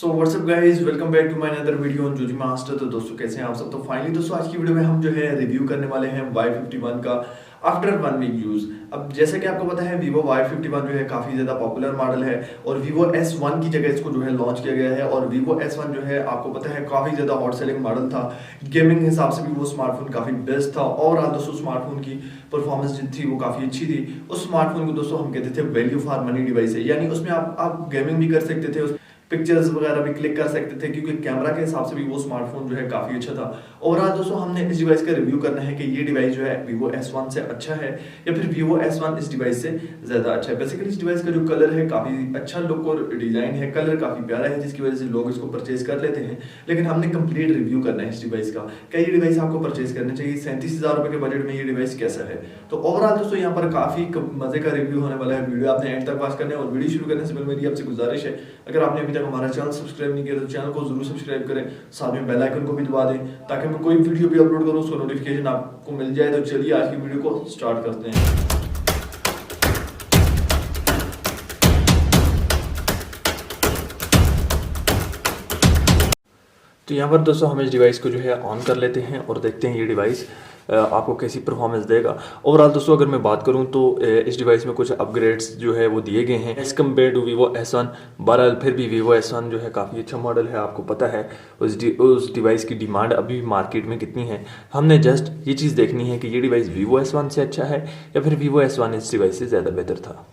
So what's up guys, welcome back to my another video on Joji master. तो दोस्तों कैसे हैं आप सब। तो फाइनली दोस्तों आज की वीडियो में हम जो है रिव्यू करने वाले हैं Y51 का आफ्टर 1 वीक यूज। अब जैसे कि आपको पता है Vivo Y51 जो है काफी ज्यादा पॉपुलर मॉडल है और Vivo S1 की जगह इसको जो है लॉन्च किया गया है। और Vivo S1 जो है आपको पता है काफी ज्यादा हॉट सेलिंग मॉडल था। गेमिंग हिसाब से भी वो स्मार्टफोन काफी बेस्ट था। ओवरऑल दोस्तों स्मार्टफोन की परफॉर्मेंस जो थी वो काफी अच्छी थी। उस स्मार्टफोन को दोस्तों हम कहते the value for money device है, यानी उसमें आप गेमिंग भी कर सकते थे, पिक्चर्स वगैरह भी क्लिक कर सकते थे, क्योंकि कैमरा के हिसाब से भी वो स्मार्टफोन जो है काफी अच्छा था। ओवरऑल दोस्तों हमने इस डिवाइस का रिव्यू करना है कि ये डिवाइस जो है Vivo S1 से अच्छा है या फिर Vivo S1 इस डिवाइस से ज्यादा अच्छा है। बेसिकली इस डिवाइस का जो कलर है काफी अच्छा लुक और डिजाइन है, कलर काफी प्यारा है, जिसकी वजह से लोग इसको परचेज कर लेते हैं। लेकिन हमने कंप्लीट रिव्यू करना है इस डिवाइस का, क्या ये डिवाइस आपको परचेज करना चाहिए, 37,000 रुपए के बजट में ये डिवाइस कैसा है। तो ओवरऑल दोस्तों यहाँ पर काफी मजे का रिव्यू होने वाला है। वीडियो आपने एंड तक वॉच करना है और वीडियो शुरू करने से पहले मेरी आपसे गुजारिश है, अगर आपने अभी तक हमारा चैनल सब्सक्राइब नहीं किया तो चैनल को जरूर सब्सक्राइब करें, साथ में बेल आइकन को भी दबा दें ताकि मैं कोई वीडियो भी अपलोड करूं उसका नोटिफिकेशन आपको मिल जाए। तो चलिए आज की वीडियो को स्टार्ट करते हैं। तो यहाँ पर दोस्तों हम इस डिवाइस को जो है ऑन कर लेते हैं और देखते हैं ये डिवाइस आपको कैसी परफॉर्मेंस देगा। ओवरऑल दोस्तों अगर मैं बात करूं तो इस डिवाइस में कुछ अपग्रेड्स जो है वो दिए गए हैं as compare to Vivo S1। बहरहाल फिर भी Vivo S1 जो है काफ़ी अच्छा मॉडल है, आपको पता है उस डिवाइस की डिमांड अभी मार्केट में कितनी है। हमने जस्ट ये चीज़ देखनी है कि ये डिवाइस Vivo S1 से अच्छा है या फिर Vivo S1 इस डिवाइस से ज़्यादा बेहतर था।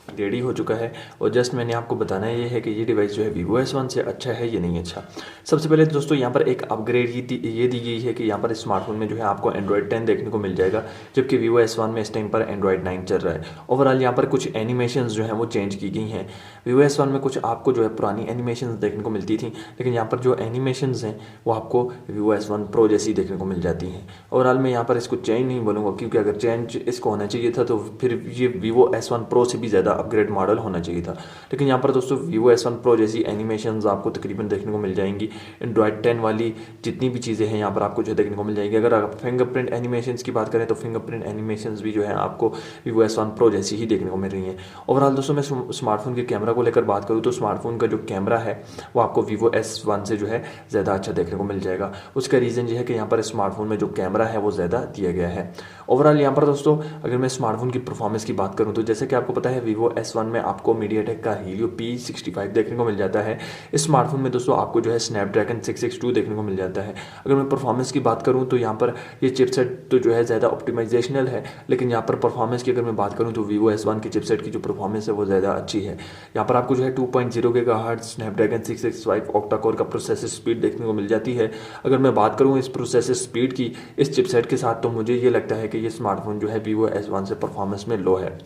रेडी हो चुका है और जस्ट मैंने आपको बताना ये है कि ये डिवाइस जो है Vivo S1 से अच्छा है या नहीं अच्छा। सबसे पहले दोस्तों यहाँ पर एक अपग्रेड ये दी गई है कि यहाँ पर स्मार्टफोन में जो है आपको Android 10 देखने को मिल जाएगा, जबकि Vivo S1 में इस टाइम पर Android 9 चल रहा है। ओवरऑल यहाँ पर कुछ एनिमेशंस जो हैं वो चेंज की गई हैं। Vivo S1 में कुछ आपको जो है पुरानी एनिमेशंस देखने को मिलती थी, लेकिन यहाँ पर जो एनिमेशंस हैं वो आपको Vivo S1 Pro जैसी देखने को मिल जाती हैं। ओवरऑल मैं यहाँ पर इसको चेंज नहीं बोलूँगा, क्योंकि अगर चेंज इसको होना चाहिए था तो फिर ये Vivo S1 Pro से भी ज़्यादा अपग्रेड मॉडल होना चाहिए था। लेकिन यहाँ पर दोस्तों Vivo S1 Pro जैसी एनिमेशंस आपको तकरीबन देखने को मिल जाएंगी। Android 10 वाली जितनी भी चीज़ें हैं यहाँ पर आपको जो है देखने को मिल जाएंगी। अगर आप फिंगरप्रिंट एनिमेशंस की बात करें तो फिंगरप्रिंट एनिमेशंस भी जो है आपको Vivo S1 Pro जैसी ही देखने को मिल रही हैं। ओवरऑल दोस्तों मैं स्मार्टफोन के कैमरा को लेकर बात करूँ तो स्मार्टफोन का जो कैमरा है वो आपको Vivo S1 से जो है ज़्यादा अच्छा देखने को मिल जाएगा। उसका रीज़न ये है कि यहाँ पर स्मार्टफोन में जो कैमरा है वो ज़्यादा दिया गया है। ओवरऑल यहाँ पर दोस्तों अगर मैं स्मार्टफोन की परफॉर्मेंस की बात करूँ तो जैसे कि आपको पता है Vivo S1 में आपको MediaTek का Helio P65 देखने को मिल जाता है। इस स्मार्टफोन में दोस्तों आपको जो है Snapdragon 662 देखने को मिल जाता है। अगर मैं परफॉर्मेंस की बात करूँ तो यहाँ पर ये चिपसेट तो जो है ज़्यादा ऑप्टिमाइजेशनल है, लेकिन यहाँ पर परफॉर्मेंस की अगर मैं बात करूँ तो Vivo S1 की चिपसेट की जो परफॉर्मेंस है वो ज़्यादा अच्छी है। यहाँ पर आपको जो है 2.0 GHz Snapdragon 665 ऑक्टा कोर का प्रोसेसर स्पीड देखने को मिल जाती है। अगर मैं बात करूँ इस प्रोसेसर स्पीड की इस चिपसेट के साथ तो मुझे ये लगता है कि ये स्मार्टफोन जो है Vivo S1 से परफॉर्मेंस में लो है।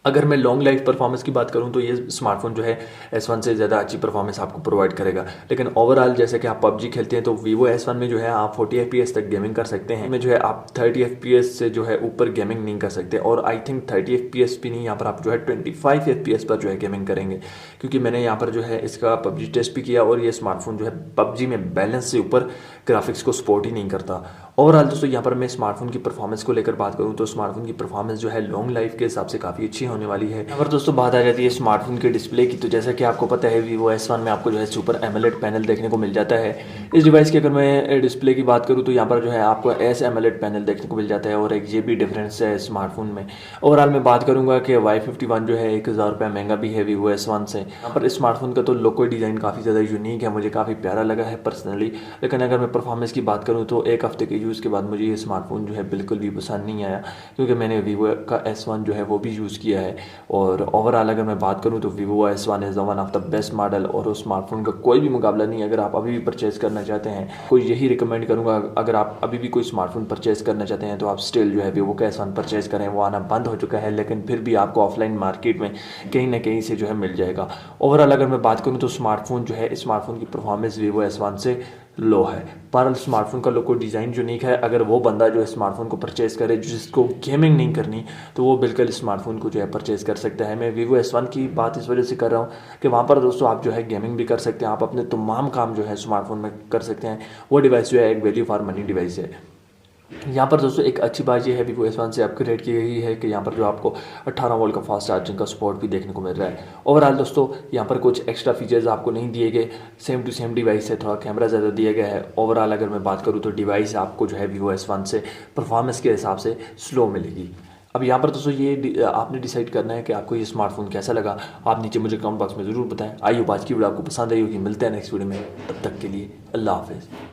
अगर मैं लॉन्ग लाइफ परफॉर्मेंस की बात करूं तो ये स्मार्टफोन जो है S1 से ज़्यादा अच्छी परफॉर्मेंस आपको प्रोवाइड करेगा। लेकिन ओवरऑल जैसे कि आप PUBG खेलते हैं तो Vivo S1 में जो है आप 40 FPS तक गेमिंग कर सकते हैं, में जो है आप 30 FPS से जो है ऊपर गेमिंग नहीं कर सकते। और आई थिंक 30 FPS भी नहीं, यहाँ पर आप जो है 25 FPS पर जो है गेमिंग करेंगे, क्योंकि मैंने यहाँ पर जो है इसका PUBG टेस्ट भी किया और ये स्मार्टफोन जो है PUBG में बैलेंस से ऊपर ग्राफिक्स को सपोर्ट ही नहीं करता। ओवरऑल दोस्तों यहाँ पर मैं स्मार्टफोन की परफॉर्मेंस को लेकर बात करूँ तो स्मार्टफोन की परफॉर्मेंस जो है लॉन्ग लाइफ के हिसाब से काफ़ी अच्छी होने वाली है। यहाँ पर दोस्तों बात आ जाती है स्मार्टफोन के डिस्प्ले की, तो जैसा कि आपको पता है Vivo S1 में आपको जो है सुपर एमोलेड पैनल देखने को मिल जाता है। इस डिवाइस की अगर मैं डिस्प्ले की बात करूँ तो यहाँ पर जो है आपको एस एमोलेड पैनल देखने को मिल जाता है और एक ये भी डिफरेंस है स्मार्टफोन में। ओवरऑल मैं बात करूँगा कि Y51 जो है 1000 रुपये महंगा भी है Vivo S1 से। यहाँ पर स्मार्टफोन का तो लोगो डिज़ाइन काफ़ी ज़्यादा यूनिक है, मुझे काफ़ी प्यारा लगा है पर्सनली। लेकिन अगर मैं परफॉर्मेंस की बात करूँ तो एक हफ्ते के यूज़ के बाद मुझे ये स्मार्टफोन जो है बिल्कुल भी पसंद नहीं आया, क्योंकि मैंने Vivo का S1 जो है वो भी यूज़ किया है। और ओवरऑल अगर मैं बात करूँ तो Vivo S1 is one of the best model और उस स्मार्टफोन का कोई भी मुकाबला नहीं। अगर आप अभी भी परचेज करना चाहते हैं कोई यही रिकमेंड करूँगा, अगर आप अभी भी कोई स्मार्टफोन परचेज करना चाहते हैं तो आप स्टिल जो है Vivo का S1 परचेज करें। वो आना बंद हो चुका है, लेकिन फिर भी आपको ऑफलाइन मार्केट में कहीं ना कहीं से जो है मिल जाएगा। ओवरऑल अगर मैं बात करूँ तो स्मार्टफोन जो है स्मार्टफोन की परफॉर्मेंस Vivo S1 से लो है, पर स्मार्टफोन का लोगो डिज़ाइन यूनिक है। अगर वो बंदा जो है स्मार्टफोन को परचेज़ करे जिसको गेमिंग नहीं करनी तो वो बिल्कुल स्मार्टफोन को जो है परचेज़ कर सकता है। मैं Vivo S1 की बात इस वजह से कर रहा हूँ कि वहाँ पर दोस्तों आप जो है गेमिंग भी कर सकते हैं, आप अपने तमाम काम जो है स्मार्टफोन में कर सकते हैं। वो डिवाइस जो है एक वैल्यू फॉर मनी डिवाइस है। यहाँ पर दोस्तों एक अच्छी बात ये है Vivo S1 से अपग्रेड की गई है कि यहाँ पर जो आपको 18 वोल्ट का फास्ट चार्जिंग का सपोर्ट भी देखने को मिल रहा है। ओवरऑल दोस्तों यहाँ पर कुछ एक्स्ट्रा फीचर्स आपको नहीं दिए गए, सेम टू सेम डिवाइस है, थोड़ा कैमरा ज़्यादा दिया गया है। ओवरऑल अगर मैं बात करूँ तो डिवाइस आपको जो है Vivo S1 से परफॉर्मेंस के हिसाब से स्लो मिलेगी। अब यहाँ पर दोस्तों ये आपने डिसाइड करना है कि आपको ये स्मार्टफोन कैसा लगा। आप नीचे मुझे कमेंट बॉक्स में ज़रूर बताएं। आई होप आज की वीडियो आपको पसंद आई होगी। मिलते हैं नेक्स्ट वीडियो में, तब तक के लिए अल्लाह हाफिज़।